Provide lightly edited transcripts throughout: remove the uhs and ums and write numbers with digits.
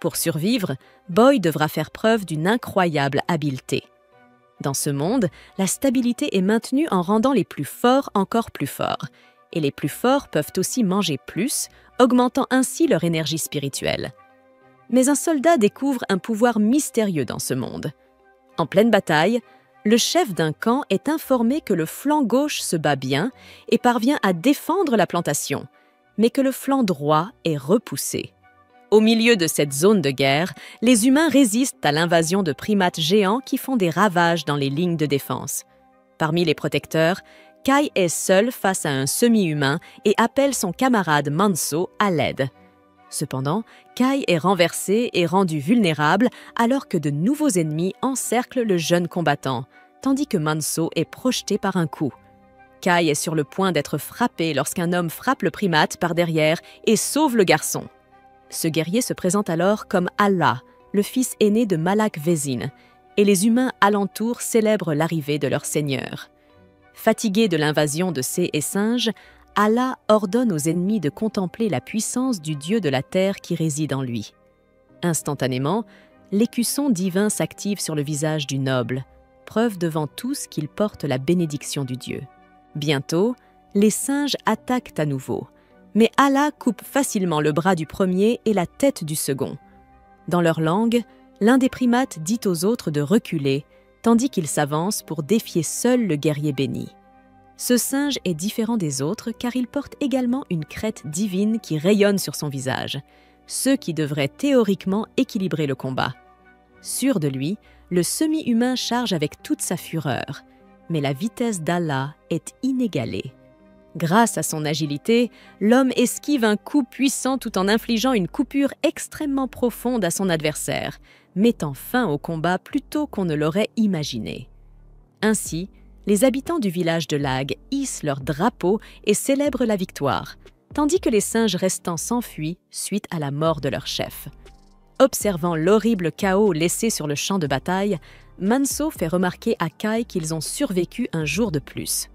Pour survivre, Boy devra faire preuve d'une incroyable habileté. Dans ce monde, la stabilité est maintenue en rendant les plus forts encore plus forts. Et les plus forts peuvent aussi manger plus, augmentant ainsi leur énergie spirituelle. Mais un soldat découvre un pouvoir mystérieux dans ce monde. En pleine bataille, le chef d'un camp est informé que le flanc gauche se bat bien et parvient à défendre la plantation, mais que le flanc droit est repoussé. Au milieu de cette zone de guerre, les humains résistent à l'invasion de primates géants qui font des ravages dans les lignes de défense. Parmi les protecteurs, Kai est seul face à un semi-humain et appelle son camarade Manso à l'aide. Cependant, Kai est renversé et rendu vulnérable alors que de nouveaux ennemis encerclent le jeune combattant, tandis que Manso est projeté par un coup. Kai est sur le point d'être frappé lorsqu'un homme frappe le primate par derrière et sauve le garçon. Ce guerrier se présente alors comme Allah, le fils aîné de Malak Vezin, et les humains alentour célèbrent l'arrivée de leur seigneur. Fatigué de l'invasion de Cé et singes, Allah ordonne aux ennemis de contempler la puissance du dieu de la terre qui réside en lui. Instantanément, l'écusson divin s'active sur le visage du noble, preuve devant tous qu'il porte la bénédiction du dieu. Bientôt, les singes attaquent à nouveau, mais Allah coupe facilement le bras du premier et la tête du second. Dans leur langue, l'un des primates dit aux autres de reculer, tandis qu'il s'avance pour défier seul le guerrier béni. Ce singe est différent des autres car il porte également une crête divine qui rayonne sur son visage, ce qui devrait théoriquement équilibrer le combat. Sûr de lui, le semi-humain charge avec toute sa fureur, mais la vitesse d'Allah est inégalée. Grâce à son agilité, l'homme esquive un coup puissant tout en infligeant une coupure extrêmement profonde à son adversaire, mettant fin au combat plus tôt qu'on ne l'aurait imaginé. Ainsi, les habitants du village de Lag hissent leur drapeau et célèbrent la victoire, tandis que les singes restants s'enfuient suite à la mort de leur chef. Observant l'horrible chaos laissé sur le champ de bataille, Manso fait remarquer à Kai qu'ils ont survécu un jour de plus.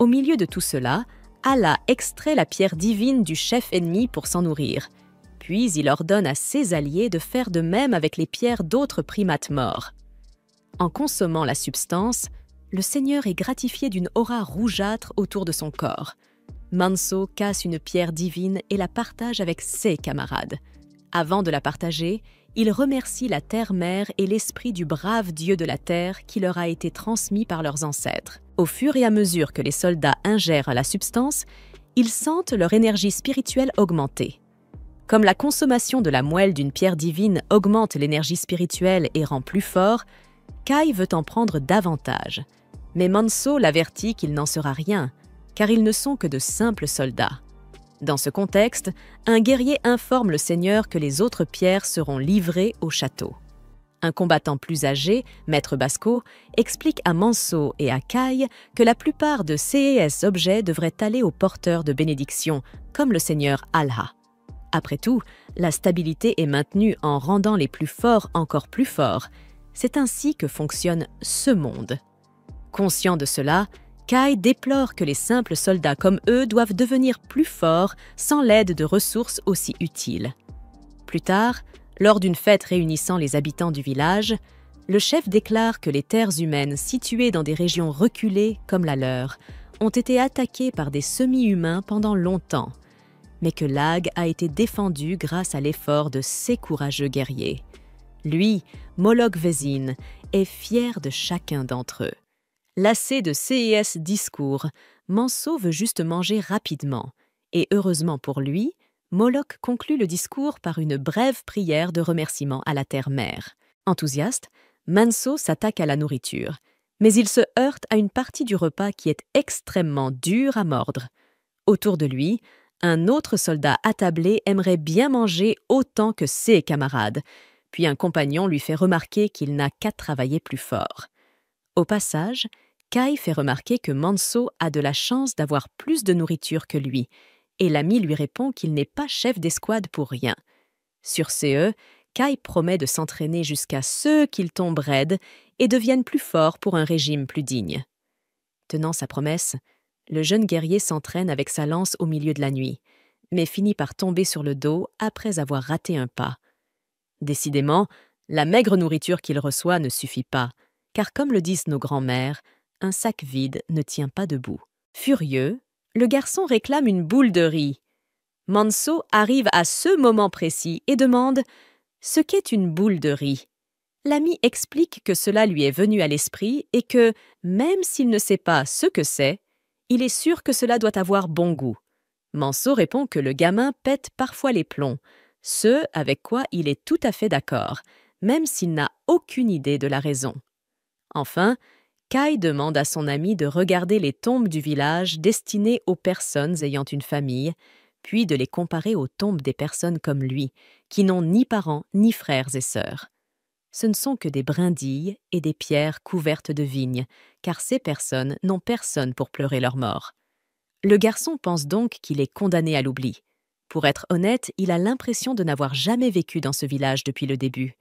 Au milieu de tout cela, Allah extrait la pierre divine du chef ennemi pour s'en nourrir. Puis il ordonne à ses alliés de faire de même avec les pierres d'autres primates morts. En consommant la substance, le Seigneur est gratifié d'une aura rougeâtre autour de son corps. Manso casse une pierre divine et la partage avec ses camarades. Avant de la partager, il remercie la terre-mère et l'esprit du brave dieu de la terre qui leur a été transmis par leurs ancêtres. Au fur et à mesure que les soldats ingèrent la substance, ils sentent leur énergie spirituelle augmenter. Comme la consommation de la moelle d'une pierre divine augmente l'énergie spirituelle et rend plus fort, Kai veut en prendre davantage. Mais Manso l'avertit qu'il n'en sera rien, car ils ne sont que de simples soldats. Dans ce contexte, un guerrier informe le seigneur que les autres pierres seront livrées au château. Un combattant plus âgé, Maître Basco, explique à Manso et à Kai que la plupart de ces objets devraient aller aux porteurs de bénédiction, comme le seigneur Allah. Après tout, la stabilité est maintenue en rendant les plus forts encore plus forts. C'est ainsi que fonctionne ce monde. Conscient de cela, Kai déplore que les simples soldats comme eux doivent devenir plus forts sans l'aide de ressources aussi utiles. Plus tard, lors d'une fête réunissant les habitants du village, le chef déclare que les terres humaines situées dans des régions reculées comme la leur ont été attaquées par des semi-humains pendant longtemps, mais que Lag a été défendu grâce à l'effort de ses courageux guerriers. Lui, Moloch Vezin, est fier de chacun d'entre eux. Lassé de ces discours, Manso veut juste manger rapidement, et heureusement pour lui, Moloch conclut le discours par une brève prière de remerciement à la terre-mère. Enthousiaste, Manso s'attaque à la nourriture, mais il se heurte à une partie du repas qui est extrêmement dure à mordre. Autour de lui, un autre soldat attablé aimerait bien manger autant que ses camarades, puis un compagnon lui fait remarquer qu'il n'a qu'à travailler plus fort. Au passage, Kai fait remarquer que Manso a de la chance d'avoir plus de nourriture que lui, et l'ami lui répond qu'il n'est pas chef d'escouade pour rien. Sur ce, Kai promet de s'entraîner jusqu'à ce qu'il tombe raide et devienne plus fort pour un régime plus digne. Tenant sa promesse, le jeune guerrier s'entraîne avec sa lance au milieu de la nuit, mais finit par tomber sur le dos après avoir raté un pas. Décidément, la maigre nourriture qu'il reçoit ne suffit pas, car comme le disent nos grands-mères, un sac vide ne tient pas debout. Furieux, le garçon réclame une boule de riz. Manso arrive à ce moment précis et demande ce qu'est une boule de riz. L'ami explique que cela lui est venu à l'esprit et que, même s'il ne sait pas ce que c'est, il est sûr que cela doit avoir bon goût. Manso répond que le gamin pète parfois les plombs, ce avec quoi il est tout à fait d'accord, même s'il n'a aucune idée de la raison. Enfin, Kai demande à son ami de regarder les tombes du village destinées aux personnes ayant une famille, puis de les comparer aux tombes des personnes comme lui, qui n'ont ni parents ni frères et sœurs. Ce ne sont que des brindilles et des pierres couvertes de vignes, car ces personnes n'ont personne pour pleurer leur mort. Le garçon pense donc qu'il est condamné à l'oubli. Pour être honnête, il a l'impression de n'avoir jamais vécu dans ce village depuis le début,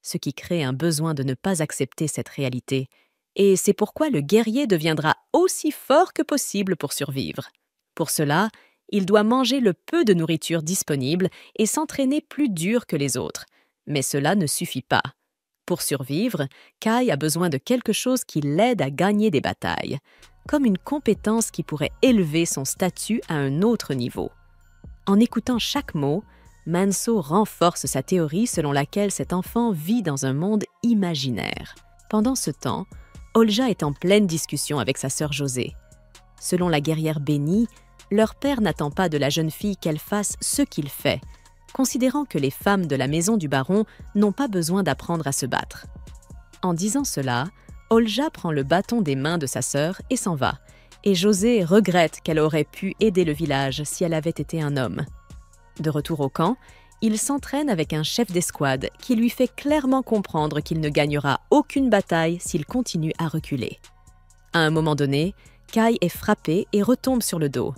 ce qui crée un besoin de ne pas accepter cette réalité. Et c'est pourquoi le guerrier deviendra aussi fort que possible pour survivre. Pour cela, il doit manger le peu de nourriture disponible et s'entraîner plus dur que les autres. Mais cela ne suffit pas. Pour survivre, Kai a besoin de quelque chose qui l'aide à gagner des batailles, comme une compétence qui pourrait élever son statut à un autre niveau. En écoutant chaque mot, Manso renforce sa théorie selon laquelle cet enfant vit dans un monde imaginaire. Pendant ce temps, Olja est en pleine discussion avec sa sœur José. Selon la guerrière bénie, leur père n'attend pas de la jeune fille qu'elle fasse ce qu'il fait, considérant que les femmes de la maison du baron n'ont pas besoin d'apprendre à se battre. En disant cela, Olja prend le bâton des mains de sa sœur et s'en va, et José regrette qu'elle aurait pu aider le village si elle avait été un homme. De retour au camp, il s'entraîne avec un chef d'escouade qui lui fait clairement comprendre qu'il ne gagnera aucune bataille s'il continue à reculer. À un moment donné, Kai est frappé et retombe sur le dos,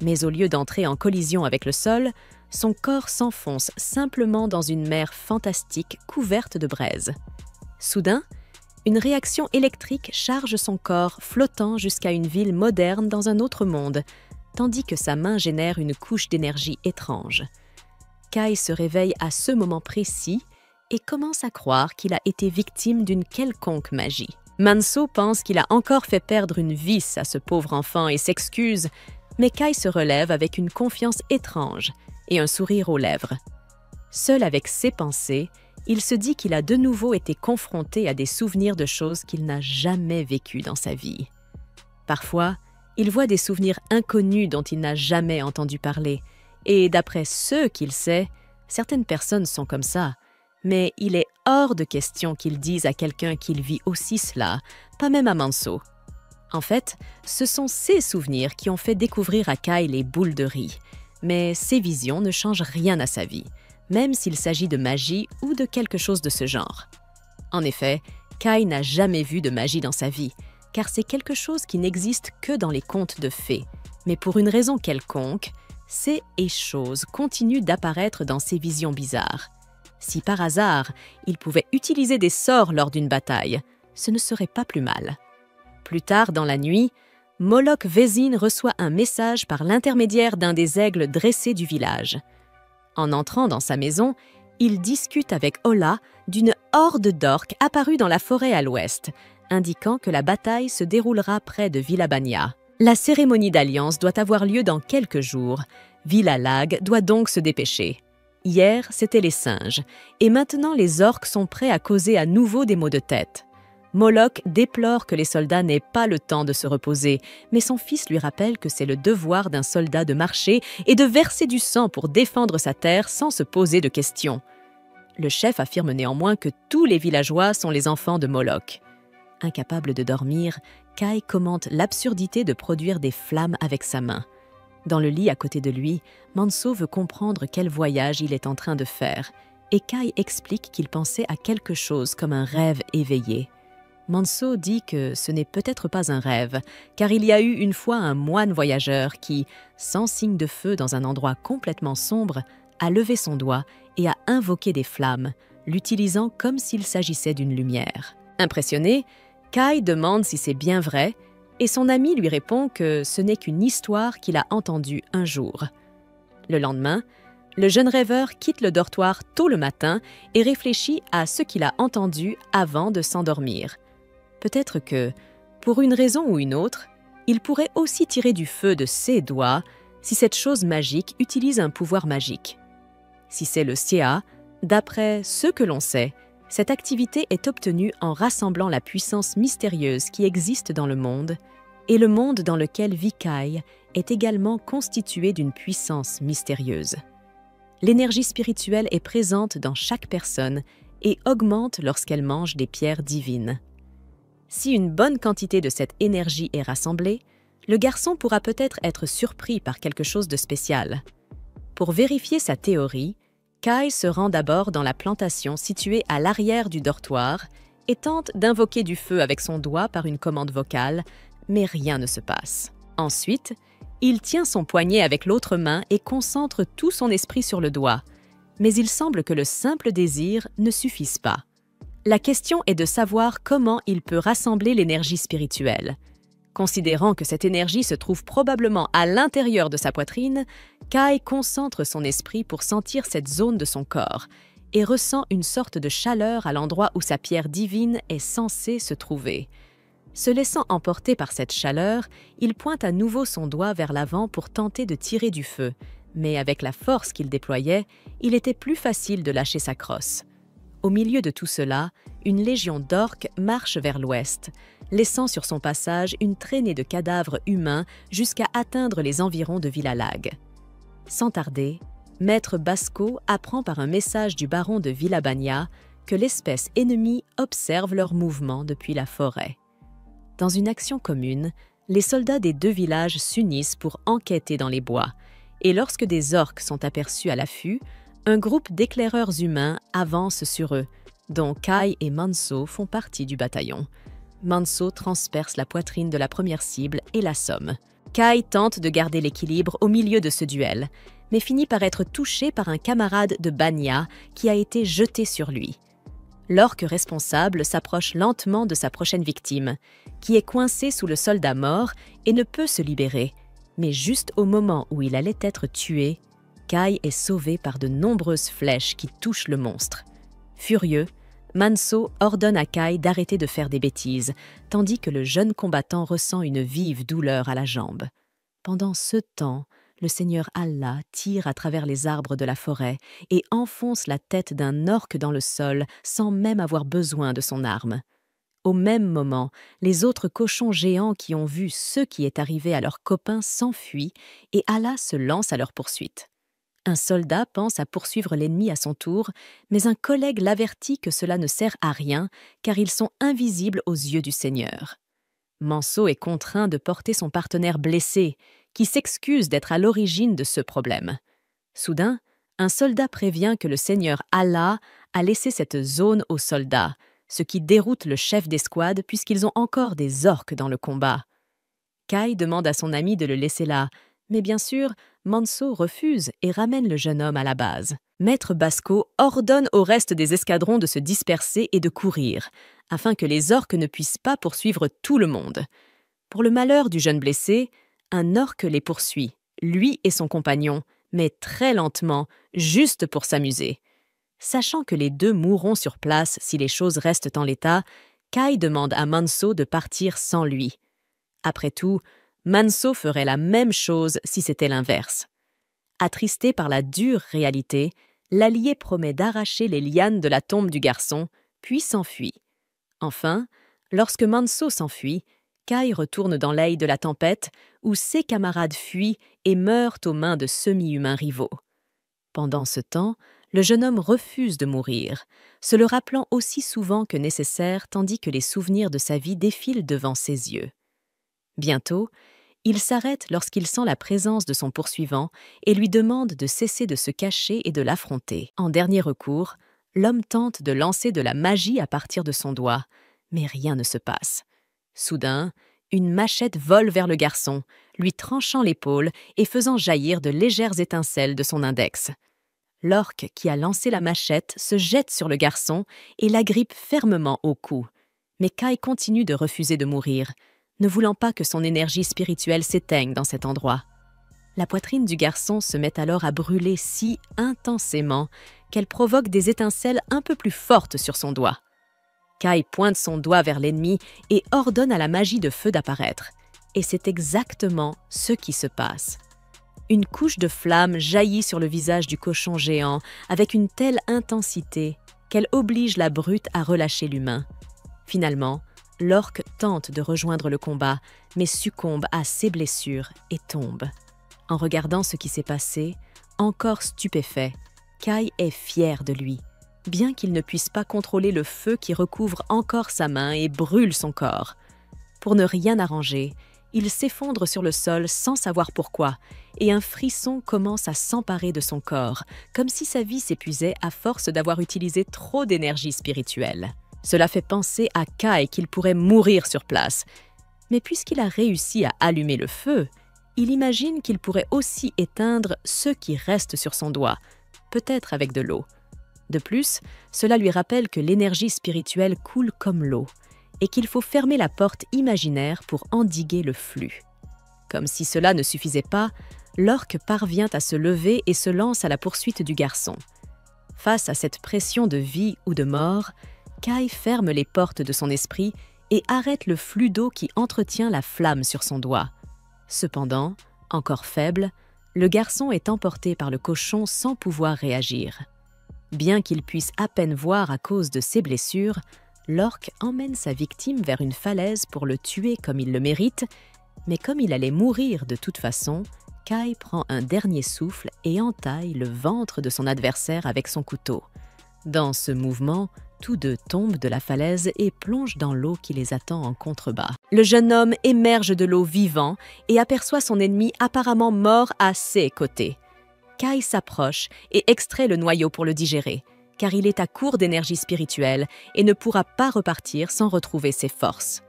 mais au lieu d'entrer en collision avec le sol, son corps s'enfonce simplement dans une mer fantastique couverte de braise. Soudain, une réaction électrique charge son corps flottant jusqu'à une ville moderne dans un autre monde, tandis que sa main génère une couche d'énergie étrange. Kai se réveille à ce moment précis et commence à croire qu'il a été victime d'une quelconque magie. Manso pense qu'il a encore fait perdre une vis à ce pauvre enfant et s'excuse, mais Kai se relève avec une confiance étrange et un sourire aux lèvres. Seul avec ses pensées, il se dit qu'il a de nouveau été confronté à des souvenirs de choses qu'il n'a jamais vécues dans sa vie. Parfois, il voit des souvenirs inconnus dont il n'a jamais entendu parler, et d'après ce qu'il sait, certaines personnes sont comme ça, mais il est hors de question qu'il dise à quelqu'un qu'il vit aussi cela, pas même à Manso. En fait, ce sont ces souvenirs qui ont fait découvrir à Kai les boules de riz, mais ces visions ne changent rien à sa vie, même s'il s'agit de magie ou de quelque chose de ce genre. En effet, Kai n'a jamais vu de magie dans sa vie, car c'est quelque chose qui n'existe que dans les contes de fées. Mais pour une raison quelconque, ces et choses continuent d'apparaître dans ses visions bizarres. Si par hasard, il pouvait utiliser des sorts lors d'une bataille, ce ne serait pas plus mal. Plus tard dans la nuit, Moloch Vézine reçoit un message par l'intermédiaire d'un des aigles dressés du village. En entrant dans sa maison, il discute avec Ola d'une horde d'orques apparue dans la forêt à l'ouest, indiquant que la bataille se déroulera près de Villabania. La cérémonie d'alliance doit avoir lieu dans quelques jours. Villalag doit donc se dépêcher. Hier, c'étaient les singes, et maintenant les orques sont prêts à causer à nouveau des maux de tête. Moloch déplore que les soldats n'aient pas le temps de se reposer, mais son fils lui rappelle que c'est le devoir d'un soldat de marcher et de verser du sang pour défendre sa terre sans se poser de questions. Le chef affirme néanmoins que tous les villageois sont les enfants de Moloch. Incapable de dormir, Kai commente l'absurdité de produire des flammes avec sa main. Dans le lit à côté de lui, Manso veut comprendre quel voyage il est en train de faire, et Kai explique qu'il pensait à quelque chose comme un rêve éveillé. Manso dit que ce n'est peut-être pas un rêve, car il y a eu une fois un moine voyageur qui, sans signe de feu dans un endroit complètement sombre, a levé son doigt et a invoqué des flammes, l'utilisant comme s'il s'agissait d'une lumière. Impressionné, Kai demande si c'est bien vrai, et son ami lui répond que ce n'est qu'une histoire qu'il a entendue un jour. Le lendemain, Le jeune rêveur quitte le dortoir tôt le matin et réfléchit à ce qu'il a entendu avant de s'endormir. Peut-être que, pour une raison ou une autre, il pourrait aussi tirer du feu de ses doigts si cette chose magique utilise un pouvoir magique. Si c'est le Xia, d'après ce que l'on sait, cette activité est obtenue en rassemblant la puissance mystérieuse qui existe dans le monde, et le monde dans lequel vit Kai est également constitué d'une puissance mystérieuse. L'énergie spirituelle est présente dans chaque personne et augmente lorsqu'elle mange des pierres divines. Si une bonne quantité de cette énergie est rassemblée, le garçon pourra peut-être être surpris par quelque chose de spécial. Pour vérifier sa théorie, Kai se rend d'abord dans la plantation située à l'arrière du dortoir et tente d'invoquer du feu avec son doigt par une commande vocale, mais rien ne se passe. Ensuite, il tient son poignet avec l'autre main et concentre tout son esprit sur le doigt. Mais il semble que le simple désir ne suffise pas. La question est de savoir comment il peut rassembler l'énergie spirituelle. Considérant que cette énergie se trouve probablement à l'intérieur de sa poitrine, Kai concentre son esprit pour sentir cette zone de son corps et ressent une sorte de chaleur à l'endroit où sa pierre divine est censée se trouver. Se laissant emporter par cette chaleur, il pointe à nouveau son doigt vers l'avant pour tenter de tirer du feu, mais avec la force qu'il déployait, il était plus facile de lâcher sa crosse. Au milieu de tout cela, une légion d'orques marche vers l'ouest, laissant sur son passage une traînée de cadavres humains jusqu'à atteindre les environs de Villalag. Sans tarder, Maître Basco apprend par un message du baron de Villabania que l'espèce ennemie observe leurs mouvements depuis la forêt. Dans une action commune, les soldats des deux villages s'unissent pour enquêter dans les bois, et lorsque des orques sont aperçus à l'affût, un groupe d'éclaireurs humains avance sur eux, dont Kai et Manso font partie du bataillon. Manso transperce la poitrine de la première cible et l'assomme. Kai tente de garder l'équilibre au milieu de ce duel, mais finit par être touché par un camarade de Banya qui a été jeté sur lui. L'orque responsable s'approche lentement de sa prochaine victime, qui est coincée sous le soldat mort et ne peut se libérer. Mais juste au moment où il allait être tué, Kai est sauvé par de nombreuses flèches qui touchent le monstre. Furieux, Manso ordonne à Kai d'arrêter de faire des bêtises, tandis que le jeune combattant ressent une vive douleur à la jambe. Pendant ce temps, le seigneur Allah tire à travers les arbres de la forêt et enfonce la tête d'un orque dans le sol sans même avoir besoin de son arme. Au même moment, les autres cochons géants qui ont vu ce qui est arrivé à leurs copains s'enfuient et Allah se lance à leur poursuite. Un soldat pense à poursuivre l'ennemi à son tour, mais un collègue l'avertit que cela ne sert à rien car ils sont invisibles aux yeux du Seigneur. Manso est contraint de porter son partenaire blessé, qui s'excuse d'être à l'origine de ce problème. Soudain, un soldat prévient que le Seigneur Allah a laissé cette zone aux soldats, ce qui déroute le chef d'escouade puisqu'ils ont encore des orques dans le combat. Kai demande à son ami de le laisser là, mais bien sûr, Manso refuse et ramène le jeune homme à la base. Maître Basco ordonne au reste des escadrons de se disperser et de courir, afin que les orques ne puissent pas poursuivre tout le monde. Pour le malheur du jeune blessé, un orque les poursuit, lui et son compagnon, mais très lentement, juste pour s'amuser. Sachant que les deux mourront sur place si les choses restent en l'état, Kai demande à Manso de partir sans lui. Après tout, Manso ferait la même chose si c'était l'inverse. Attristé par la dure réalité, l'allié promet d'arracher les lianes de la tombe du garçon, puis s'enfuit. Enfin, lorsque Manso s'enfuit, Kai retourne dans l'œil de la tempête, où ses camarades fuient et meurent aux mains de semi-humains rivaux. Pendant ce temps, le jeune homme refuse de mourir, se le rappelant aussi souvent que nécessaire tandis que les souvenirs de sa vie défilent devant ses yeux. Bientôt, il s'arrête lorsqu'il sent la présence de son poursuivant et lui demande de cesser de se cacher et de l'affronter. En dernier recours, l'homme tente de lancer de la magie à partir de son doigt, mais rien ne se passe. Soudain, une machette vole vers le garçon, lui tranchant l'épaule et faisant jaillir de légères étincelles de son index. L'orque qui a lancé la machette se jette sur le garçon et l'agrippe fermement au cou. Mais Kai continue de refuser de mourir, ne voulant pas que son énergie spirituelle s'éteigne dans cet endroit. La poitrine du garçon se met alors à brûler si intensément qu'elle provoque des étincelles un peu plus fortes sur son doigt. Kai pointe son doigt vers l'ennemi et ordonne à la magie de feu d'apparaître. Et c'est exactement ce qui se passe. Une couche de flamme jaillit sur le visage du cochon géant avec une telle intensité qu'elle oblige la brute à relâcher l'humain. Finalement, l'orque tente de rejoindre le combat, mais succombe à ses blessures et tombe. En regardant ce qui s'est passé, encore stupéfait, Kai est fier de lui, bien qu'il ne puisse pas contrôler le feu qui recouvre encore sa main et brûle son corps. Pour ne rien arranger, il s'effondre sur le sol sans savoir pourquoi, et un frisson commence à s'emparer de son corps, comme si sa vie s'épuisait à force d'avoir utilisé trop d'énergie spirituelle. Cela fait penser à Kai qu'il pourrait mourir sur place. Mais puisqu'il a réussi à allumer le feu, il imagine qu'il pourrait aussi éteindre ce qui reste sur son doigt, peut-être avec de l'eau. De plus, cela lui rappelle que l'énergie spirituelle coule comme l'eau et qu'il faut fermer la porte imaginaire pour endiguer le flux. Comme si cela ne suffisait pas, l'orque parvient à se lever et se lance à la poursuite du garçon. Face à cette pression de vie ou de mort, Kai ferme les portes de son esprit et arrête le flux d'eau qui entretient la flamme sur son doigt. Cependant, encore faible, le garçon est emporté par le cochon sans pouvoir réagir. Bien qu'il puisse à peine voir à cause de ses blessures, l'orque emmène sa victime vers une falaise pour le tuer comme il le mérite, mais comme il allait mourir de toute façon, Kai prend un dernier souffle et entaille le ventre de son adversaire avec son couteau. Dans ce mouvement, tous deux tombent de la falaise et plongent dans l'eau qui les attend en contrebas. Le jeune homme émerge de l'eau vivant et aperçoit son ennemi apparemment mort à ses côtés. Kai s'approche et extrait le noyau pour le digérer, car il est à court d'énergie spirituelle et ne pourra pas repartir sans retrouver ses forces.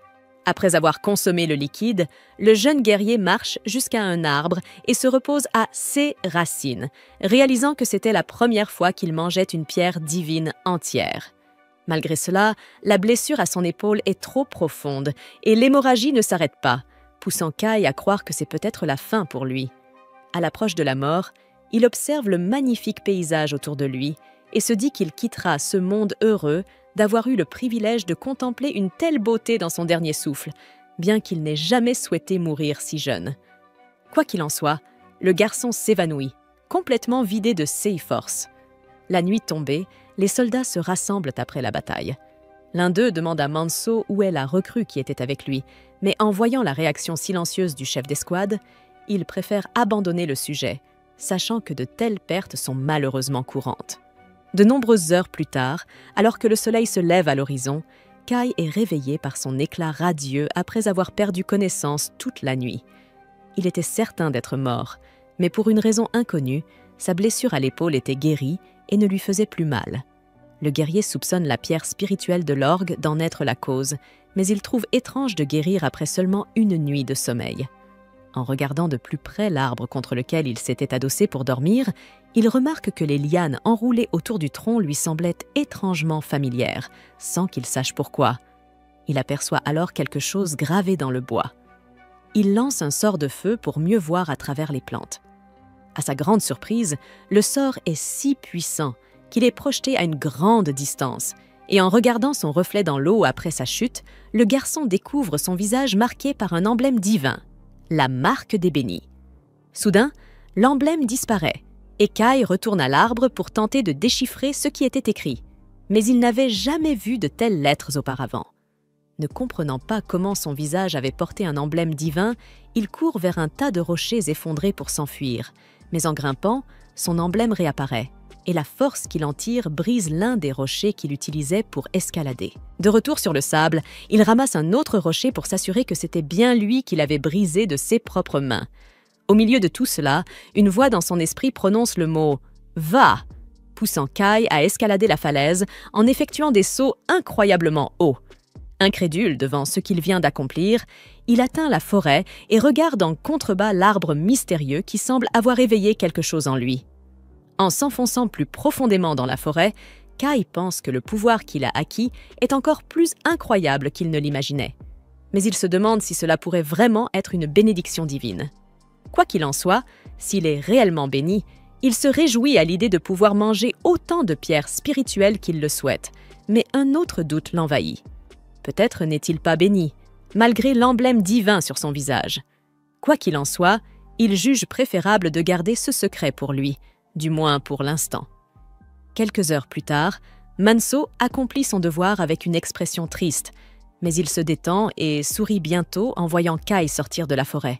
Après avoir consommé le liquide, le jeune guerrier marche jusqu'à un arbre et se repose à ses racines, réalisant que c'était la première fois qu'il mangeait une pierre divine entière. Malgré cela, la blessure à son épaule est trop profonde et l'hémorragie ne s'arrête pas, poussant Kai à croire que c'est peut-être la fin pour lui. À l'approche de la mort, il observe le magnifique paysage autour de lui et se dit qu'il quittera ce monde heureux d'avoir eu le privilège de contempler une telle beauté dans son dernier souffle, bien qu'il n'ait jamais souhaité mourir si jeune. Quoi qu'il en soit, le garçon s'évanouit, complètement vidé de ses forces. La nuit tombée, les soldats se rassemblent après la bataille. L'un d'eux demande à Manso où est la recrue qui était avec lui, mais en voyant la réaction silencieuse du chef d'escouade, il préfère abandonner le sujet, sachant que de telles pertes sont malheureusement courantes. De nombreuses heures plus tard, alors que le soleil se lève à l'horizon, Kai est réveillé par son éclat radieux après avoir perdu connaissance toute la nuit. Il était certain d'être mort, mais pour une raison inconnue, sa blessure à l'épaule était guérie et ne lui faisait plus mal. Le guerrier soupçonne la pierre spirituelle de l'orgue d'en être la cause, mais il trouve étrange de guérir après seulement une nuit de sommeil. En regardant de plus près l'arbre contre lequel il s'était adossé pour dormir, il remarque que les lianes enroulées autour du tronc lui semblaient étrangement familières, sans qu'il sache pourquoi. Il aperçoit alors quelque chose gravé dans le bois. Il lance un sort de feu pour mieux voir à travers les plantes. À sa grande surprise, le sort est si puissant qu'il est projeté à une grande distance, et en regardant son reflet dans l'eau après sa chute, le garçon découvre son visage marqué par un emblème divin, la marque des bénis. Soudain, l'emblème disparaît, et Kai retourne à l'arbre pour tenter de déchiffrer ce qui était écrit, mais il n'avait jamais vu de telles lettres auparavant. Ne comprenant pas comment son visage avait porté un emblème divin, il court vers un tas de rochers effondrés pour s'enfuir, mais en grimpant, son emblème réapparaît, et la force qu'il en tire brise l'un des rochers qu'il utilisait pour escalader. De retour sur le sable, il ramasse un autre rocher pour s'assurer que c'était bien lui qui l'avait brisé de ses propres mains. Au milieu de tout cela, une voix dans son esprit prononce le mot « Va », poussant Kai à escalader la falaise en effectuant des sauts incroyablement hauts. Incrédule devant ce qu'il vient d'accomplir, il atteint la forêt et regarde en contrebas l'arbre mystérieux qui semble avoir éveillé quelque chose en lui. En s'enfonçant plus profondément dans la forêt, Kai pense que le pouvoir qu'il a acquis est encore plus incroyable qu'il ne l'imaginait. Mais il se demande si cela pourrait vraiment être une bénédiction divine. Quoi qu'il en soit, s'il est réellement béni, il se réjouit à l'idée de pouvoir manger autant de pierres spirituelles qu'il le souhaite, mais un autre doute l'envahit. Peut-être n'est-il pas béni, malgré l'emblème divin sur son visage. Quoi qu'il en soit, il juge préférable de garder ce secret pour lui, du moins pour l'instant. Quelques heures plus tard, Manso accomplit son devoir avec une expression triste, mais il se détend et sourit bientôt en voyant Kai sortir de la forêt.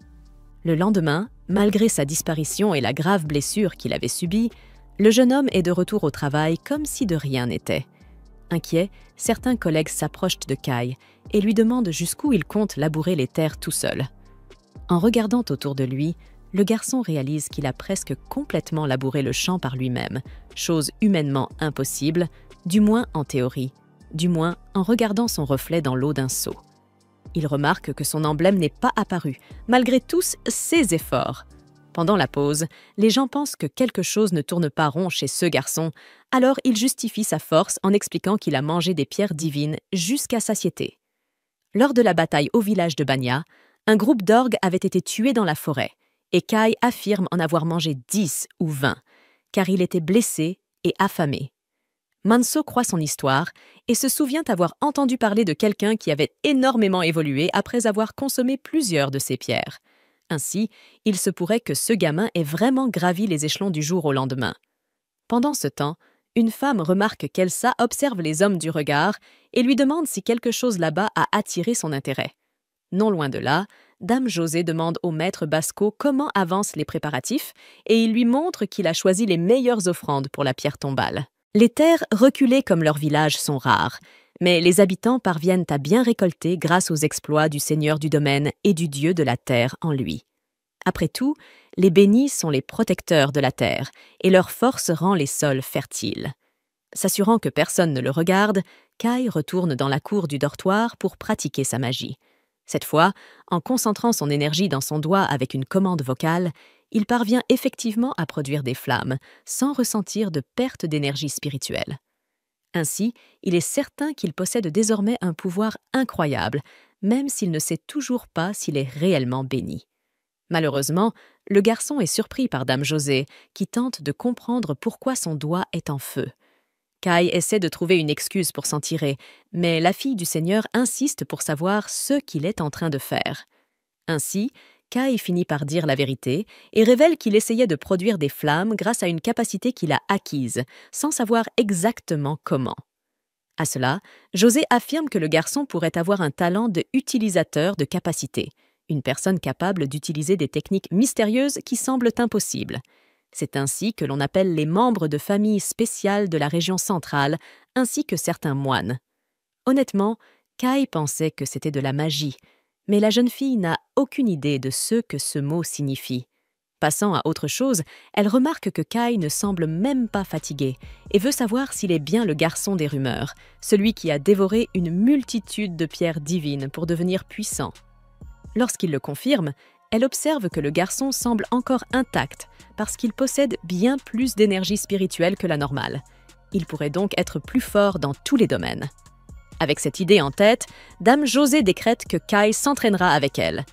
Le lendemain, malgré sa disparition et la grave blessure qu'il avait subie, le jeune homme est de retour au travail comme si de rien n'était. Inquiet, certains collègues s'approchent de Kai et lui demandent jusqu'où il compte labourer les terres tout seul. En regardant autour de lui, le garçon réalise qu'il a presque complètement labouré le champ par lui-même, chose humainement impossible, du moins en théorie, du moins en regardant son reflet dans l'eau d'un seau. Il remarque que son emblème n'est pas apparu, malgré tous ses efforts. Pendant la pause, les gens pensent que quelque chose ne tourne pas rond chez ce garçon, alors il justifie sa force en expliquant qu'il a mangé des pierres divines jusqu'à satiété. Lors de la bataille au village de Banya, un groupe d'orgues avait été tué dans la forêt, et Kai affirme en avoir mangé 10 ou 20, car il était blessé et affamé. Manso croit son histoire et se souvient avoir entendu parler de quelqu'un qui avait énormément évolué après avoir consommé plusieurs de ces pierres. Ainsi, il se pourrait que ce gamin ait vraiment gravi les échelons du jour au lendemain. Pendant ce temps, une femme remarque qu'Elsa observe les hommes du regard et lui demande si quelque chose là-bas a attiré son intérêt. Non loin de là, Dame José demande au maître Basco comment avancent les préparatifs et il lui montre qu'il a choisi les meilleures offrandes pour la pierre tombale. Les terres reculées comme leur village sont rares, mais les habitants parviennent à bien récolter grâce aux exploits du seigneur du domaine et du dieu de la terre en lui. Après tout, les bénis sont les protecteurs de la terre et leur force rend les sols fertiles. S'assurant que personne ne le regarde, Kai retourne dans la cour du dortoir pour pratiquer sa magie. Cette fois, en concentrant son énergie dans son doigt avec une commande vocale, il parvient effectivement à produire des flammes, sans ressentir de perte d'énergie spirituelle. Ainsi, il est certain qu'il possède désormais un pouvoir incroyable, même s'il ne sait toujours pas s'il est réellement béni. Malheureusement, le garçon est surpris par Dame José, qui tente de comprendre pourquoi son doigt est en feu. Kai essaie de trouver une excuse pour s'en tirer, mais la fille du Seigneur insiste pour savoir ce qu'il est en train de faire. Ainsi, Kai finit par dire la vérité et révèle qu'il essayait de produire des flammes grâce à une capacité qu'il a acquise, sans savoir exactement comment. À cela, José affirme que le garçon pourrait avoir un talent de utilisateur de capacité, une personne capable d'utiliser des techniques mystérieuses qui semblent impossibles. C'est ainsi que l'on appelle les membres de familles spéciales de la région centrale, ainsi que certains moines. Honnêtement, Kai pensait que c'était de la magie, mais la jeune fille n'a aucune idée de ce que ce mot signifie. Passant à autre chose, elle remarque que Kai ne semble même pas fatigué et veut savoir s'il est bien le garçon des rumeurs, celui qui a dévoré une multitude de pierres divines pour devenir puissant. Lorsqu'il le confirme, elle observe que le garçon semble encore intact parce qu'il possède bien plus d'énergie spirituelle que la normale. Il pourrait donc être plus fort dans tous les domaines. Avec cette idée en tête, Dame José décrète que Kai s'entraînera avec elle.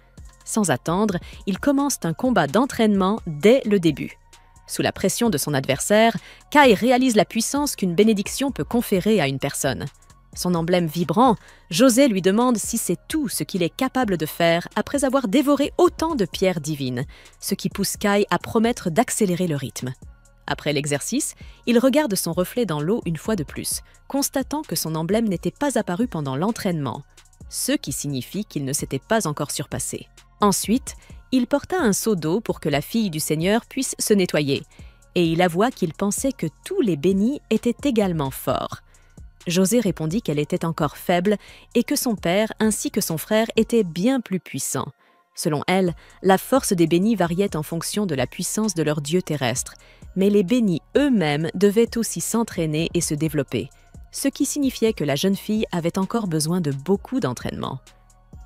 Sans attendre, ils commencent un combat d'entraînement dès le début. Sous la pression de son adversaire, Kai réalise la puissance qu'une bénédiction peut conférer à une personne. Son emblème vibrant, José lui demande si c'est tout ce qu'il est capable de faire après avoir dévoré autant de pierres divines, ce qui pousse Kai à promettre d'accélérer le rythme. Après l'exercice, il regarde son reflet dans l'eau une fois de plus, constatant que son emblème n'était pas apparu pendant l'entraînement, ce qui signifie qu'il ne s'était pas encore surpassé. Ensuite, il porta un seau d'eau pour que la fille du Seigneur puisse se nettoyer, et il avoua qu'il pensait que tous les bénis étaient également forts. José répondit qu'elle était encore faible et que son père ainsi que son frère étaient bien plus puissants. Selon elle, la force des bénis variait en fonction de la puissance de leur dieu terrestre, mais les bénis eux-mêmes devaient aussi s'entraîner et se développer, ce qui signifiait que la jeune fille avait encore besoin de beaucoup d'entraînement.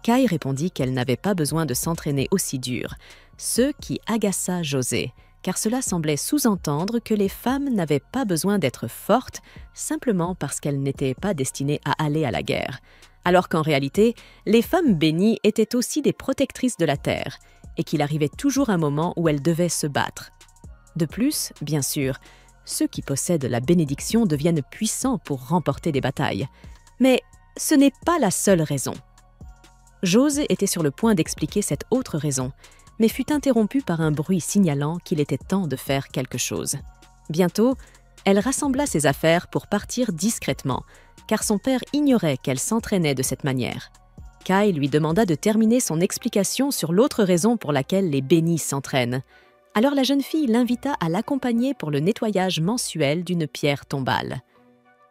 Kai répondit qu'elle n'avait pas besoin de s'entraîner aussi dur, ce qui agaça José, car cela semblait sous-entendre que les femmes n'avaient pas besoin d'être fortes simplement parce qu'elles n'étaient pas destinées à aller à la guerre, alors qu'en réalité, les femmes bénies étaient aussi des protectrices de la terre, et qu'il arrivait toujours un moment où elles devaient se battre. De plus, bien sûr, ceux qui possèdent la bénédiction deviennent puissants pour remporter des batailles. Mais ce n'est pas la seule raison. José était sur le point d'expliquer cette autre raison, mais fut interrompue par un bruit signalant qu'il était temps de faire quelque chose. Bientôt, elle rassembla ses affaires pour partir discrètement, car son père ignorait qu'elle s'entraînait de cette manière. Kai lui demanda de terminer son explication sur l'autre raison pour laquelle les bénis s'entraînent. Alors la jeune fille l'invita à l'accompagner pour le nettoyage mensuel d'une pierre tombale.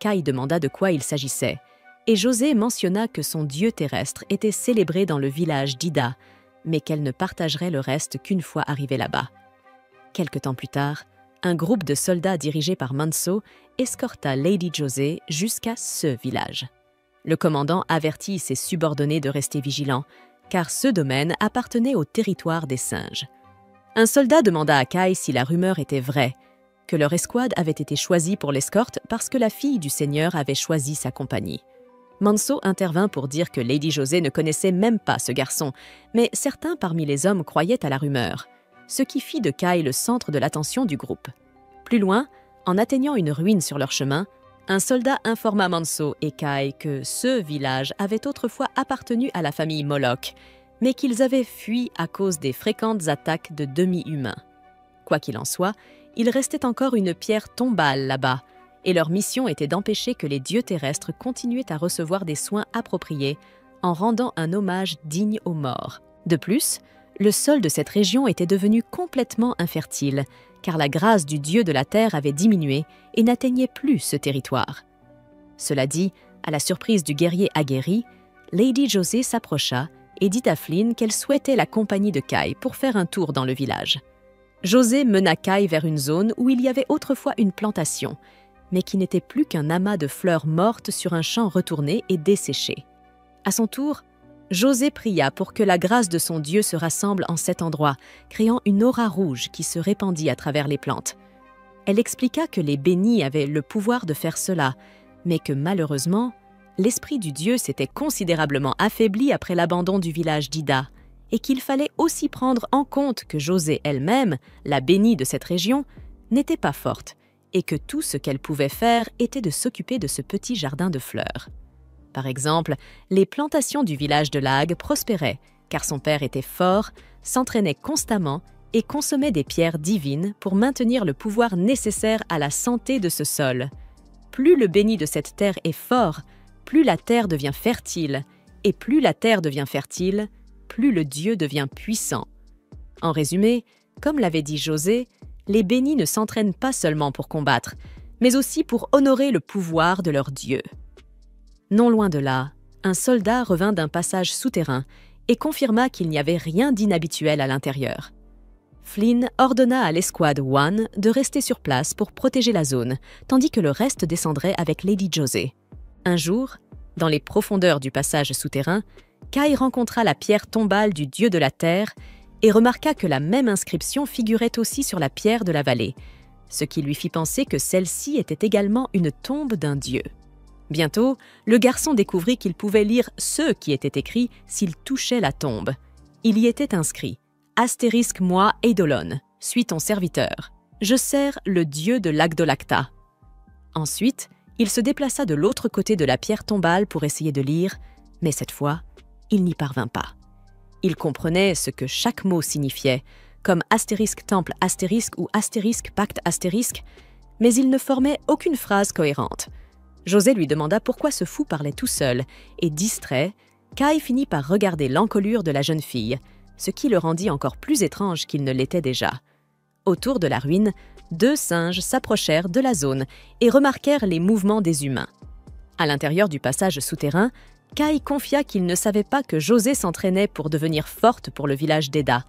Kai demanda de quoi il s'agissait, et José mentionna que son dieu terrestre était célébré dans le village d'Ida, mais qu'elle ne partagerait le reste qu'une fois arrivée là-bas. Quelque temps plus tard, un groupe de soldats dirigé par Manso escorta Lady José jusqu'à ce village. Le commandant avertit ses subordonnés de rester vigilants, car ce domaine appartenait au territoire des singes. Un soldat demanda à Kai si la rumeur était vraie, que leur escouade avait été choisie pour l'escorte parce que la fille du seigneur avait choisi sa compagnie. Manso intervint pour dire que Lady José ne connaissait même pas ce garçon, mais certains parmi les hommes croyaient à la rumeur, ce qui fit de Kai le centre de l'attention du groupe. Plus loin, en atteignant une ruine sur leur chemin, un soldat informa Manso et Kai que ce village avait autrefois appartenu à la famille Moloch, mais qu'ils avaient fui à cause des fréquentes attaques de demi-humains. Quoi qu'il en soit, il restait encore une pierre tombale là-bas, et leur mission était d'empêcher que les dieux terrestres continuaient à recevoir des soins appropriés en rendant un hommage digne aux morts. De plus, le sol de cette région était devenu complètement infertile, car la grâce du dieu de la terre avait diminué et n'atteignait plus ce territoire. Cela dit, à la surprise du guerrier aguerri, Lady José s'approcha et dit à Flynn qu'elle souhaitait la compagnie de Kai pour faire un tour dans le village. José mena Kai vers une zone où il y avait autrefois une plantation, mais qui n'était plus qu'un amas de fleurs mortes sur un champ retourné et desséché. À son tour, José pria pour que la grâce de son Dieu se rassemble en cet endroit, créant une aura rouge qui se répandit à travers les plantes. Elle expliqua que les bénis avaient le pouvoir de faire cela, mais que malheureusement, l'esprit du Dieu s'était considérablement affaibli après l'abandon du village d'Ida, et qu'il fallait aussi prendre en compte que José elle-même, la bénie de cette région, n'était pas forte, et que tout ce qu'elle pouvait faire était de s'occuper de ce petit jardin de fleurs. Par exemple, les plantations du village de Lag prospéraient, car son père était fort, s'entraînait constamment et consommait des pierres divines pour maintenir le pouvoir nécessaire à la santé de ce sol. Plus le béni de cette terre est fort, plus la terre devient fertile, et plus la terre devient fertile, plus le Dieu devient puissant. En résumé, comme l'avait dit José, les bénis ne s'entraînent pas seulement pour combattre, mais aussi pour honorer le pouvoir de leur Dieu. Non loin de là, un soldat revint d'un passage souterrain et confirma qu'il n'y avait rien d'inhabituel à l'intérieur. Flynn ordonna à l'escouade One de rester sur place pour protéger la zone, tandis que le reste descendrait avec Lady José. Un jour, dans les profondeurs du passage souterrain, Kai rencontra la pierre tombale du dieu de la terre et remarqua que la même inscription figurait aussi sur la pierre de la vallée, ce qui lui fit penser que celle-ci était également une tombe d'un dieu. Bientôt, le garçon découvrit qu'il pouvait lire ce qui était écrit s'il touchait la tombe. Il y était inscrit « Astérisque moi Eidolon, suis ton serviteur. Je sers le dieu de l'Agdolacta. » Ensuite, il se déplaça de l'autre côté de la pierre tombale pour essayer de lire, mais cette fois, il n'y parvint pas. Il comprenait ce que chaque mot signifiait, comme astérisque temple astérisque ou astérisque pacte astérisque, mais il ne formait aucune phrase cohérente. José lui demanda pourquoi ce fou parlait tout seul, et distrait, Kai finit par regarder l'encolure de la jeune fille, ce qui le rendit encore plus étrange qu'il ne l'était déjà. Autour de la ruine, 2 singes s'approchèrent de la zone et remarquèrent les mouvements des humains. À l'intérieur du passage souterrain, Kai confia qu'il ne savait pas que José s'entraînait pour devenir forte pour le village d'Eda,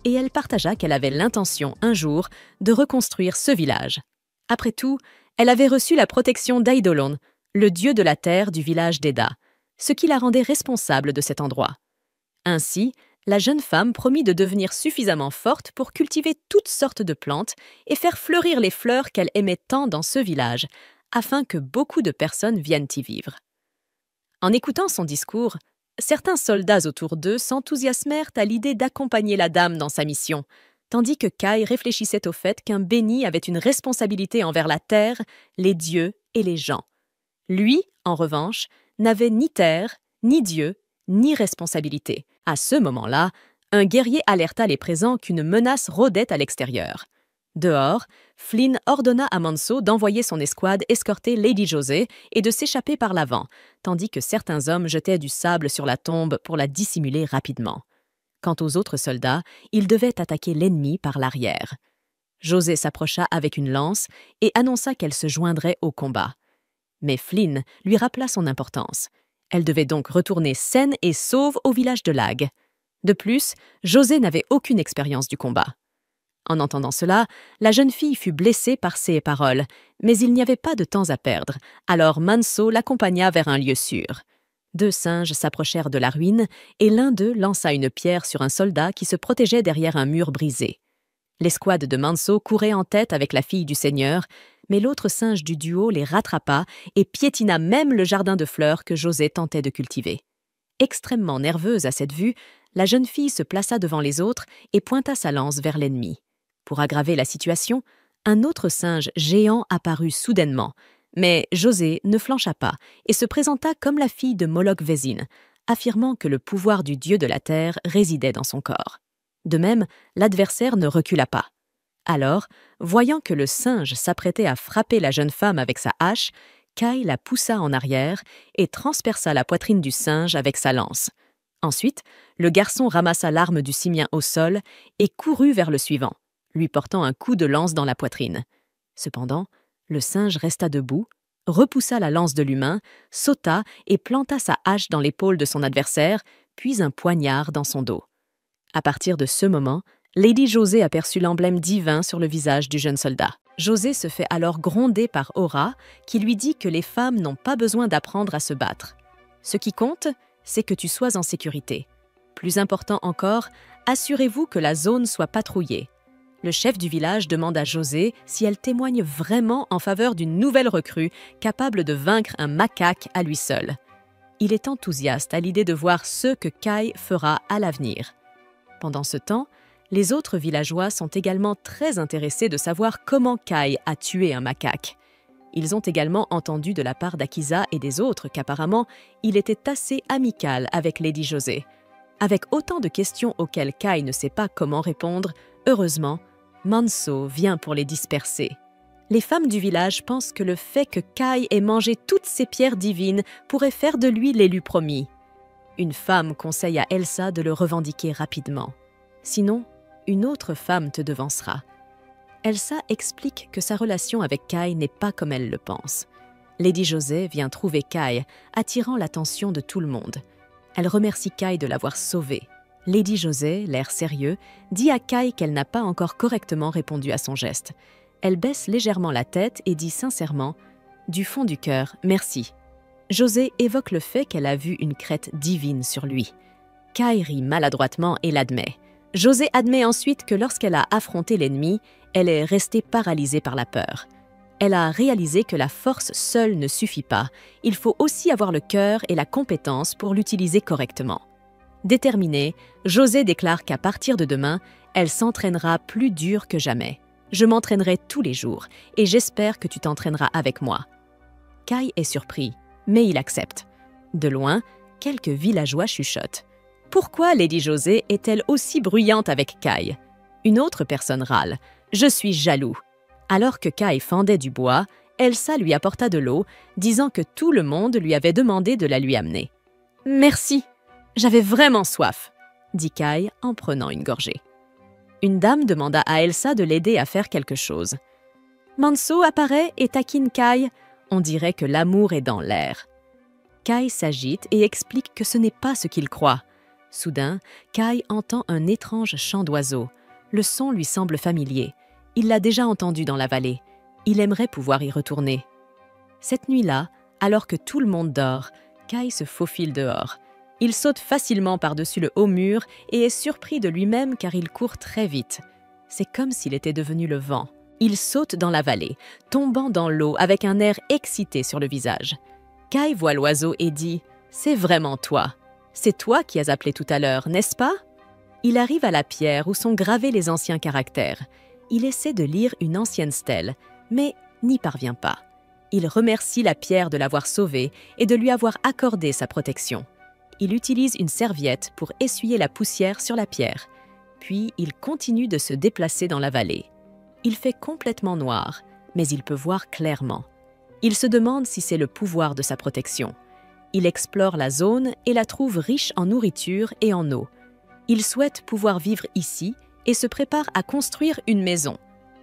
et elle partagea qu'elle avait l'intention, un jour, de reconstruire ce village. Après tout, elle avait reçu la protection d'Eidolon, le dieu de la terre du village d'Eda, ce qui la rendait responsable de cet endroit. Ainsi, la jeune femme promit de devenir suffisamment forte pour cultiver toutes sortes de plantes et faire fleurir les fleurs qu'elle aimait tant dans ce village, afin que beaucoup de personnes viennent y vivre. En écoutant son discours, certains soldats autour d'eux s'enthousiasmèrent à l'idée d'accompagner la dame dans sa mission, tandis que Kai réfléchissait au fait qu'un béni avait une responsabilité envers la terre, les dieux et les gens. Lui, en revanche, n'avait ni terre, ni dieu, ni responsabilité. À ce moment-là, un guerrier alerta les présents qu'une menace rôdait à l'extérieur. Dehors, Flynn ordonna à Manso d'envoyer son escouade escorter Lady José et de s'échapper par l'avant, tandis que certains hommes jetaient du sable sur la tombe pour la dissimuler rapidement. Quant aux autres soldats, ils devaient attaquer l'ennemi par l'arrière. José s'approcha avec une lance et annonça qu'elle se joindrait au combat. Mais Flynn lui rappela son importance. Elle devait donc retourner saine et sauve au village de Lag. De plus, José n'avait aucune expérience du combat. En entendant cela, la jeune fille fut blessée par ces paroles, mais il n'y avait pas de temps à perdre, alors Manso l'accompagna vers un lieu sûr. 2 singes s'approchèrent de la ruine et l'un d'eux lança une pierre sur un soldat qui se protégeait derrière un mur brisé. L'escouade de Manso courait en tête avec la fille du seigneur, mais l'autre singe du duo les rattrapa et piétina même le jardin de fleurs que José tentait de cultiver. Extrêmement nerveuse à cette vue, la jeune fille se plaça devant les autres et pointa sa lance vers l'ennemi. Pour aggraver la situation, un autre singe géant apparut soudainement, mais José ne flancha pas et se présenta comme la fille de Moloch Vézine, affirmant que le pouvoir du dieu de la terre résidait dans son corps. De même, l'adversaire ne recula pas. Alors, voyant que le singe s'apprêtait à frapper la jeune femme avec sa hache, Kai la poussa en arrière et transperça la poitrine du singe avec sa lance. Ensuite, le garçon ramassa l'arme du simien au sol et courut vers le suivant, lui portant un coup de lance dans la poitrine. Cependant, le singe resta debout, repoussa la lance de l'humain, sauta et planta sa hache dans l'épaule de son adversaire, puis un poignard dans son dos. À partir de ce moment, Lady José aperçut l'emblème divin sur le visage du jeune soldat. José se fait alors gronder par Aura, qui lui dit que les femmes n'ont pas besoin d'apprendre à se battre. Ce qui compte, c'est que tu sois en sécurité. Plus important encore, assurez-vous que la zone soit patrouillée. Le chef du village demande à José si elle témoigne vraiment en faveur d'une nouvelle recrue capable de vaincre un macaque à lui seul. Il est enthousiaste à l'idée de voir ce que Kai fera à l'avenir. Pendant ce temps, les autres villageois sont également très intéressés de savoir comment Kai a tué un macaque. Ils ont également entendu de la part d'Akiza et des autres qu'apparemment, il était assez amical avec Lady José. Avec autant de questions auxquelles Kai ne sait pas comment répondre, heureusement, Manso vient pour les disperser. Les femmes du village pensent que le fait que Kai ait mangé toutes ces pierres divines pourrait faire de lui l'élu promis. Une femme conseille à Elsa de le revendiquer rapidement. Sinon, une autre femme te devancera. Elsa explique que sa relation avec Kai n'est pas comme elle le pense. Lady José vient trouver Kai, attirant l'attention de tout le monde. Elle remercie Kai de l'avoir sauvé. Lady José, l'air sérieux, dit à Kai qu'elle n'a pas encore correctement répondu à son geste. Elle baisse légèrement la tête et dit sincèrement « Du fond du cœur, merci ». José évoque le fait qu'elle a vu une crête divine sur lui. Kai rit maladroitement et l'admet. José admet ensuite que lorsqu'elle a affronté l'ennemi, elle est restée paralysée par la peur. Elle a réalisé que la force seule ne suffit pas. Il faut aussi avoir le cœur et la compétence pour l'utiliser correctement. Déterminée, José déclare qu'à partir de demain, elle s'entraînera plus dur que jamais. « Je m'entraînerai tous les jours et j'espère que tu t'entraîneras avec moi. » Kai est surpris, mais il accepte. De loin, quelques villageois chuchotent. Pourquoi Lady José est-elle aussi bruyante avec Kai? Une autre personne râle. « Je suis jaloux. » Alors que Kai fendait du bois, Elsa lui apporta de l'eau, disant que tout le monde lui avait demandé de la lui amener. « Merci, j'avais vraiment soif, » dit Kai en prenant une gorgée. Une dame demanda à Elsa de l'aider à faire quelque chose. Manso apparaît et taquine Kai. On dirait que l'amour est dans l'air. Kai s'agite et explique que ce n'est pas ce qu'il croit. Soudain, Kai entend un étrange chant d'oiseau. Le son lui semble familier. Il l'a déjà entendu dans la vallée. Il aimerait pouvoir y retourner. Cette nuit-là, alors que tout le monde dort, Kai se faufile dehors. Il saute facilement par-dessus le haut mur et est surpris de lui-même car il court très vite. C'est comme s'il était devenu le vent. Il saute dans la vallée, tombant dans l'eau avec un air excité sur le visage. Kai voit l'oiseau et dit « C'est vraiment toi. C'est toi qui as appelé tout à l'heure, n'est-ce pas? Il arrive à la pierre où sont gravés les anciens caractères. Il essaie de lire une ancienne stèle, mais n'y parvient pas. Il remercie la pierre de l'avoir sauvé et de lui avoir accordé sa protection. Il utilise une serviette pour essuyer la poussière sur la pierre. Puis il continue de se déplacer dans la vallée. Il fait complètement noir, mais il peut voir clairement. Il se demande si c'est le pouvoir de sa protection. Il explore la zone et la trouve riche en nourriture et en eau. Il souhaite pouvoir vivre ici et se prépare à construire une maison.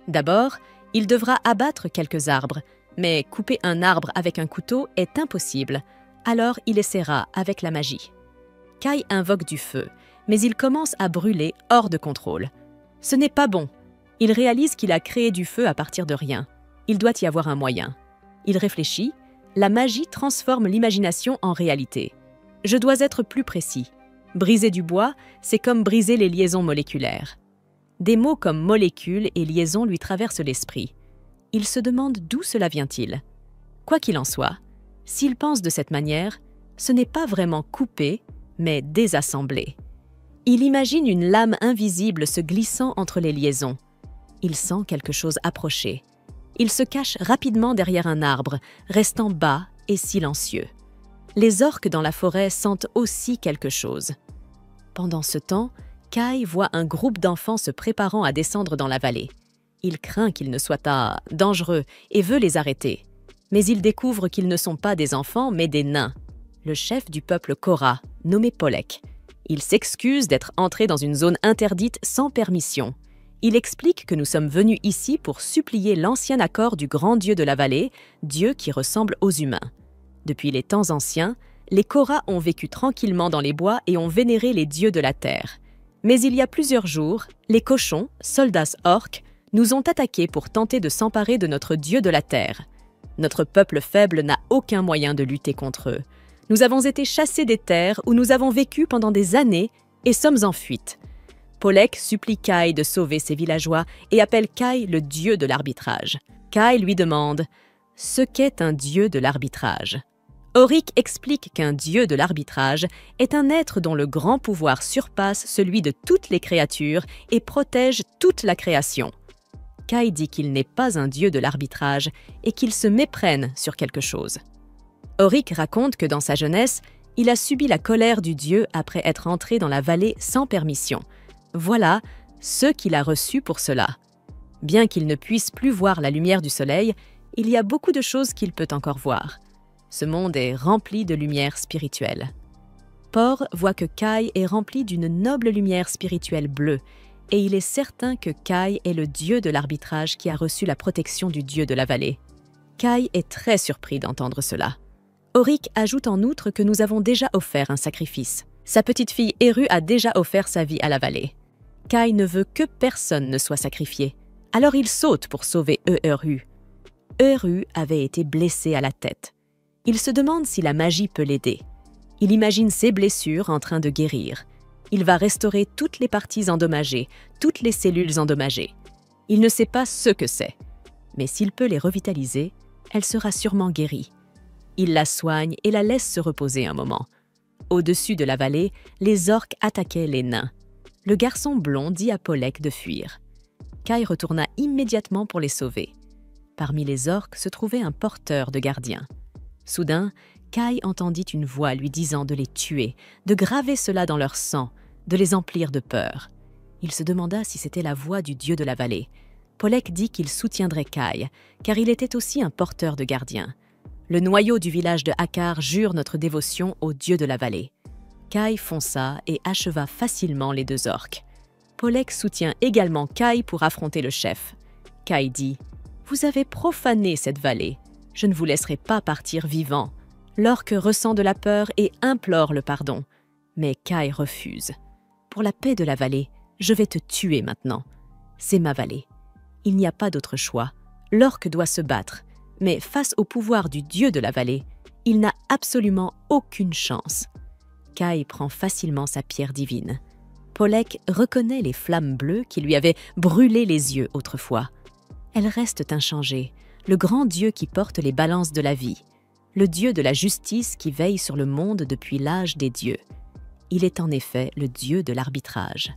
D'abord, il devra abattre quelques arbres, mais couper un arbre avec un couteau est impossible, alors il essaiera avec la magie. Kai invoque du feu, mais il commence à brûler hors de contrôle. Ce n'est pas bon. Il réalise qu'il a créé du feu à partir de rien. Il doit y avoir un moyen. Il réfléchit. La magie transforme l'imagination en réalité. Je dois être plus précis. Briser du bois, c'est comme briser les liaisons moléculaires. Des mots comme molécule et liaison lui traversent l'esprit. Il se demande d'où cela vient-il. Quoi qu'il en soit, s'il pense de cette manière, ce n'est pas vraiment couper, mais désassembler. Il imagine une lame invisible se glissant entre les liaisons. Il sent quelque chose approcher. Il se cache rapidement derrière un arbre, restant bas et silencieux. Les orques dans la forêt sentent aussi quelque chose. Pendant ce temps, Kai voit un groupe d'enfants se préparant à descendre dans la vallée. Il craint qu'ils ne soient pas dangereux et veut les arrêter. Mais il découvre qu'ils ne sont pas des enfants, mais des nains. Le chef du peuple Kora, nommé Polek. Il s'excuse d'être entré dans une zone interdite sans permission. Il explique que nous sommes venus ici pour supplier l'ancien accord du grand dieu de la vallée, dieu qui ressemble aux humains. Depuis les temps anciens, les Kora ont vécu tranquillement dans les bois et ont vénéré les dieux de la terre. Mais il y a plusieurs jours, les cochons, soldats orques, nous ont attaqués pour tenter de s'emparer de notre dieu de la terre. Notre peuple faible n'a aucun moyen de lutter contre eux. Nous avons été chassés des terres où nous avons vécu pendant des années et sommes en fuite. Polek supplie Kai de sauver ses villageois et appelle Kai le dieu de l'arbitrage. Kai lui demande ce qu'est un dieu de l'arbitrage. Auric explique qu'un dieu de l'arbitrage est un être dont le grand pouvoir surpasse celui de toutes les créatures et protège toute la création. Kai dit qu'il n'est pas un dieu de l'arbitrage et qu'il se méprenne sur quelque chose. Auric raconte que dans sa jeunesse, il a subi la colère du dieu après être entré dans la vallée sans permission. Voilà ce qu'il a reçu pour cela. Bien qu'il ne puisse plus voir la lumière du soleil, il y a beaucoup de choses qu'il peut encore voir. Ce monde est rempli de lumière spirituelle. Por voit que Kai est rempli d'une noble lumière spirituelle bleue, et il est certain que Kai est le dieu de l'arbitrage qui a reçu la protection du dieu de la vallée. Kai est très surpris d'entendre cela. Auric ajoute en outre que nous avons déjà offert un sacrifice. Sa petite fille Eru a déjà offert sa vie à la vallée. Kai ne veut que personne ne soit sacrifié. Alors il saute pour sauver Eru. Eru avait été blessé à la tête. Il se demande si la magie peut l'aider. Il imagine ses blessures en train de guérir. Il va restaurer toutes les parties endommagées, toutes les cellules endommagées. Il ne sait pas ce que c'est. Mais s'il peut les revitaliser, elle sera sûrement guérie. Il la soigne et la laisse se reposer un moment. Au-dessus de la vallée, les orques attaquaient les nains. Le garçon blond dit à Polek de fuir. Kai retourna immédiatement pour les sauver. Parmi les orques se trouvait un porteur de gardien. Soudain, Kai entendit une voix lui disant de les tuer, de graver cela dans leur sang, de les emplir de peur. Il se demanda si c'était la voix du dieu de la vallée. Polek dit qu'il soutiendrait Kai, car il était aussi un porteur de gardien. Le noyau du village de Hakar jure notre dévotion au dieu de la vallée. Kai fonça et acheva facilement les deux orques. Polek soutient également Kai pour affronter le chef. Kai dit « Vous avez profané cette vallée. Je ne vous laisserai pas partir vivant. » L'orque ressent de la peur et implore le pardon. Mais Kai refuse. « Pour la paix de la vallée, je vais te tuer maintenant. C'est ma vallée. Il n'y a pas d'autre choix. L'orque doit se battre. Mais face au pouvoir du dieu de la vallée, il n'a absolument aucune chance. » Kai prend facilement sa pierre divine. Polek reconnaît les flammes bleues qui lui avaient brûlé les yeux autrefois. Elles restent inchangées, le grand dieu qui porte les balances de la vie. le Dieu de la justice qui veille sur le monde depuis l'âge des dieux. Il est en effet le Dieu de l'arbitrage.